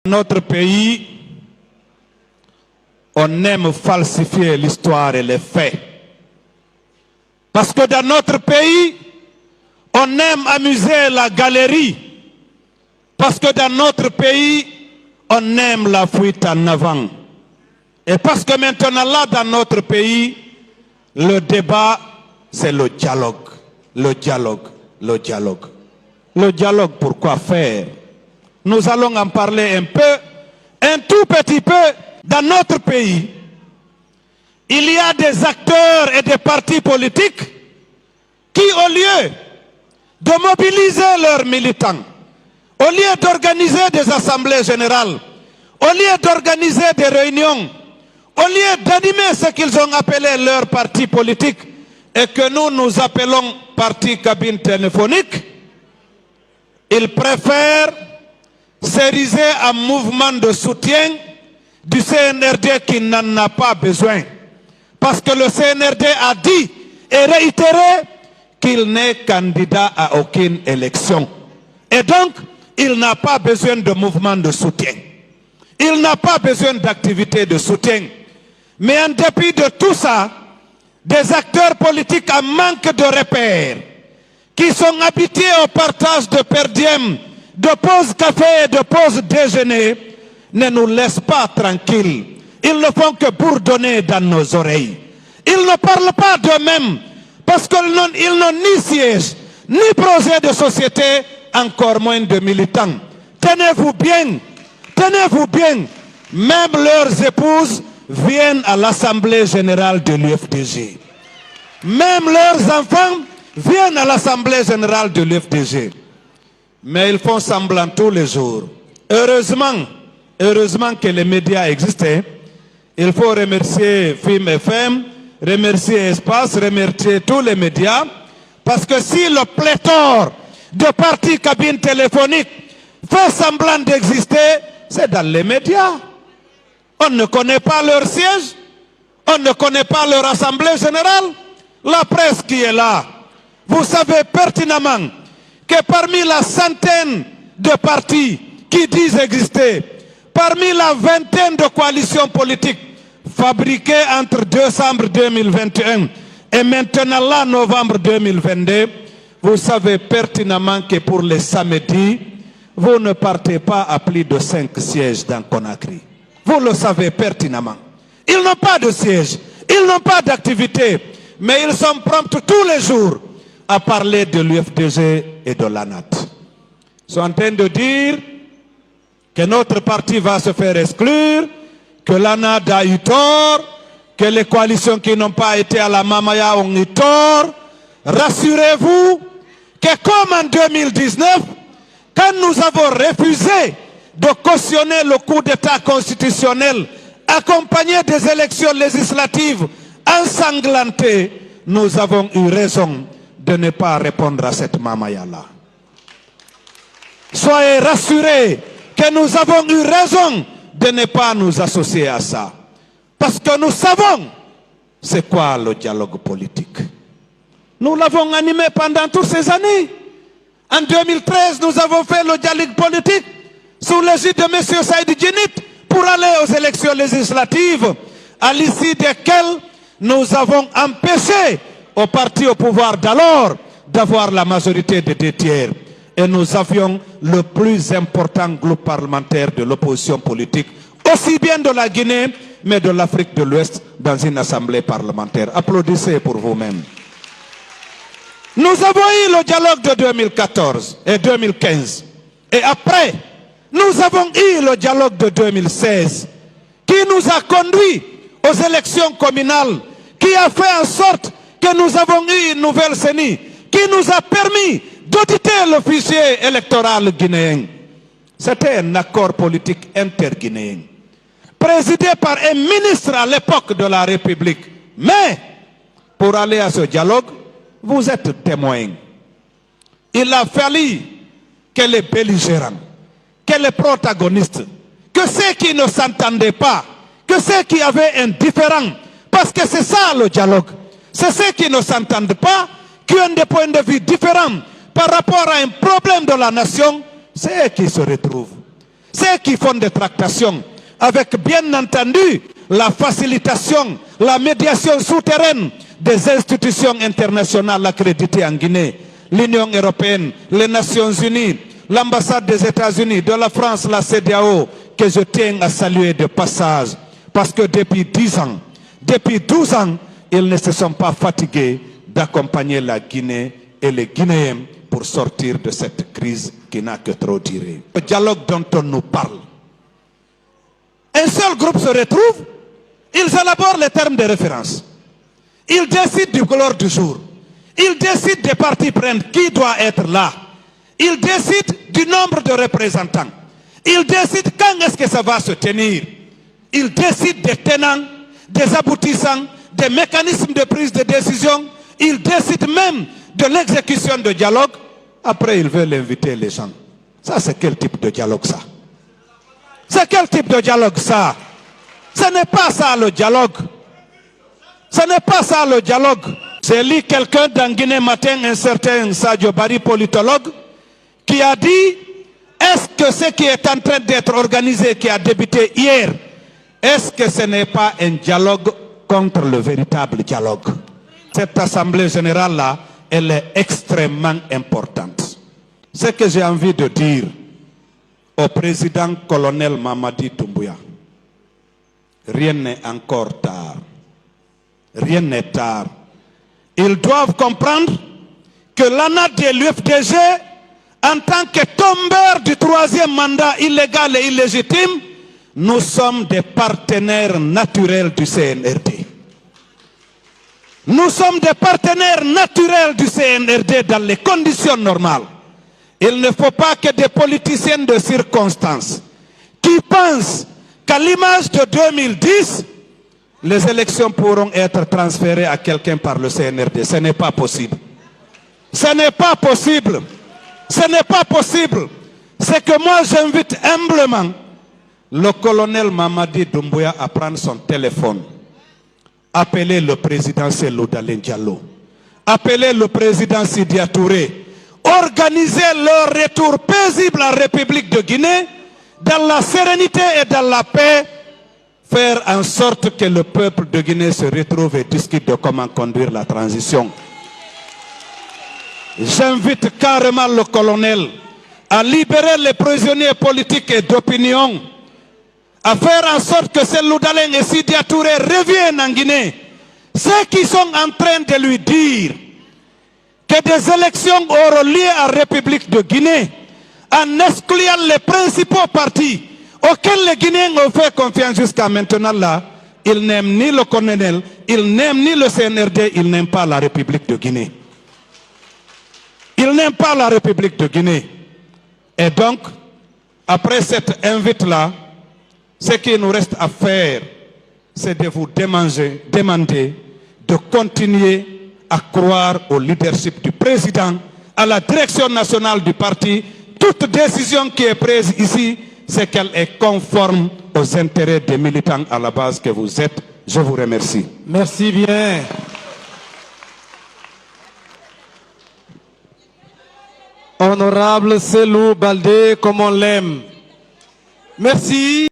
Notre pays, on aime falsifier l'histoire et les faits. Parce que dans notre pays, on aime amuser la galerie. Parce que dans notre pays, on aime la fuite en avant. Et parce que maintenant là, dans notre pays, le débat, c'est le dialogue. Le dialogue, le dialogue. Le dialogue, pourquoi faire? Nous allons en parler un peu, un tout petit peu. Dans notre pays, il y a des acteurs et des partis politiques qui, au lieu de mobiliser leurs militants, au lieu d'organiser des assemblées générales, au lieu d'organiser des réunions, au lieu d'animer ce qu'ils ont appelé leur parti politique et que nous appelons parti cabine téléphonique, ils préfèrent s'ériger en mouvement de soutien du CNRD qui n'en a pas besoin. Parce que le CNRD a dit et réitéré qu'il n'est candidat à aucune élection. Et donc, il n'a pas besoin de mouvement de soutien. Il n'a pas besoin d'activité de soutien. Mais en dépit de tout ça, des acteurs politiques en manque de repères, qui sont habitués au partage de per diem, de pause café et de pause déjeuner, ne nous laissent pas tranquilles. Ils ne font que bourdonner dans nos oreilles. Ils ne parlent pas d'eux-mêmes, parce qu'ils n'ont ni siège, ni projet de société, encore moins de militants. Tenez-vous bien, tenez-vous bien. Même leurs épouses viennent à l'Assemblée générale de l'UFDG. Même leurs enfants viennent à l'Assemblée générale de l'UFDG. Mais ils font semblant tous les jours. Heureusement que les médias existent. Il faut remercier FIM FM, remercier Espace, remercier tous les médias. Parce que si le pléthore de partis cabines téléphoniques fait semblant d'exister, c'est dans les médias. On ne connaît pas leur siège, on ne connaît pas leur assemblée générale. La presse qui est là, vous savez pertinemment que parmi la centaine de partis qui disent exister, parmi la vingtaine de coalitions politiques fabriquées entre décembre 2021 et maintenant là, novembre 2022, vous savez pertinemment que pour les samedis, vous ne partez pas à plus de 5 sièges dans Conakry. Vous le savez pertinemment. Ils n'ont pas de siège, ils n'ont pas d'activité, mais ils sont prompts tous les jours à parler de l'UFDG et de l'ANAT. Ils sont en train de dire que notre parti va se faire exclure, que l'ANAT a eu tort, que les coalitions qui n'ont pas été à la Mamaya ont eu tort. Rassurez-vous que comme en 2019, quand nous avons refusé de cautionner le coup d'État constitutionnel accompagné des élections législatives ensanglantées, nous avons eu raison de ne pas répondre à cette mamaya-là. Soyez rassurés que nous avons eu raison de ne pas nous associer à ça. Parce que nous savons c'est quoi le dialogue politique. Nous l'avons animé pendant toutes ces années. En 2013, nous avons fait le dialogue politique sous l'égide de M. Saïd Djinit pour aller aux élections législatives, à l'issue desquelles nous avons empêché au parti au pouvoir d'alors d'avoir la majorité des 2 tiers. Et nous avions le plus important groupe parlementaire de l'opposition politique, aussi bien de la Guinée, mais de l'Afrique de l'Ouest, dans une assemblée parlementaire. Applaudissez pour vous-même. Nous avons eu le dialogue de 2014 et 2015. Et après, nous avons eu le dialogue de 2016, qui nous a conduits aux élections communales, qui a fait en sorte que nous avons eu une nouvelle CENI, qui nous a permis d'auditer le fichier électoral guinéen. C'était un accord politique interguinéen, présidé par un ministre à l'époque de la République. Mais, pour aller à ce dialogue, vous êtes témoins. Il a fallu que les belligérants, que les protagonistes, que ceux qui ne s'entendaient pas, que ceux qui avaient un différend, parce que c'est ça le dialogue, c'est ceux qui ne s'entendent pas, qui ont des points de vue différents par rapport à un problème de la nation, c'est eux qui se retrouvent. ceux qui font des tractations, avec bien entendu la facilitation, la médiation souterraine des institutions internationales accréditées en Guinée, l'Union européenne, les Nations unies, l'ambassade des États-Unis, de la France, la CEDEAO, que je tiens à saluer de passage, parce que depuis 10 ans, depuis 12 ans, ils ne se sont pas fatigués d'accompagner la Guinée et les Guinéens pour sortir de cette crise qui n'a que trop duré. Le dialogue dont on nous parle, un seul groupe se retrouve, ils élaborent les termes de référence. Ils décident du couleur du jour. Ils décident des partis prenantes qui doit être là. Ils décident du nombre de représentants. Ils décident quand est-ce que ça va se tenir. Ils décident des tenants, des aboutissants, des mécanismes de prise de décision. Ils décident même de l'exécution de dialogue. Après, ils veulent inviter les gens. Ça, c'est quel type de dialogue, ça? C'est quel type de dialogue, ça? Ce n'est pas ça, le dialogue. Ce n'est pas ça, le dialogue. J'ai lu quelqu'un dans Guinée Matin, un certain Sadio Bari, politologue, qui a dit, est-ce que ce qui est en train d'être organisé, qui a débuté hier, est-ce que ce n'est pas un dialogue contre le véritable dialogue? Cette assemblée générale-là, elle est extrêmement importante. Ce que j'ai envie de dire au président colonel Mamadi Doumbouya, rien n'est encore tard. Rien n'est tard. Ils doivent comprendre que l'ANA de l'UFDG, en tant que tombeur du troisième mandat illégal et illégitime, nous sommes des partenaires naturels du CNRD. Nous sommes des partenaires naturels du CNRD dans les conditions normales. Il ne faut pas que des politiciens de circonstance qui pensent qu'à l'image de 2010, les élections pourront être transférées à quelqu'un par le CNRD. Ce n'est pas possible. Ce n'est pas possible. Ce n'est pas possible. C'est que moi j'invite humblement le colonel Mamadi Doumbouya à prendre son téléphone. Appeler le président Cellou Dalein Diallo. Appeler le président Sidya Touré. Organiser leur retour paisible en République de Guinée dans la sérénité et dans la paix. Faire en sorte que le peuple de Guinée se retrouve et discute de comment conduire la transition. J'invite carrément le colonel à libérer les prisonniers politiques et d'opinion, à faire en sorte que Cellou Dalein et Sidya Touré reviennent en Guinée. Ceux qui sont en train de lui dire que des élections auront lieu en République de Guinée, en excluant les principaux partis auxquels les Guinéens ont fait confiance jusqu'à maintenant là, ils n'aiment ni le colonel, ils n'aiment ni le CNRD, ils n'aiment pas la République de Guinée. Ils n'aiment pas la République de Guinée. Et donc, après cette invite-là, ce qu'il nous reste à faire, c'est de vous demander de continuer à croire au leadership du président, à la direction nationale du parti. Toute décision qui est prise ici, c'est qu'elle est conforme aux intérêts des militants à la base que vous êtes. Je vous remercie. Merci bien. Honorable Cellou Baldé, comme on l'aime. Merci.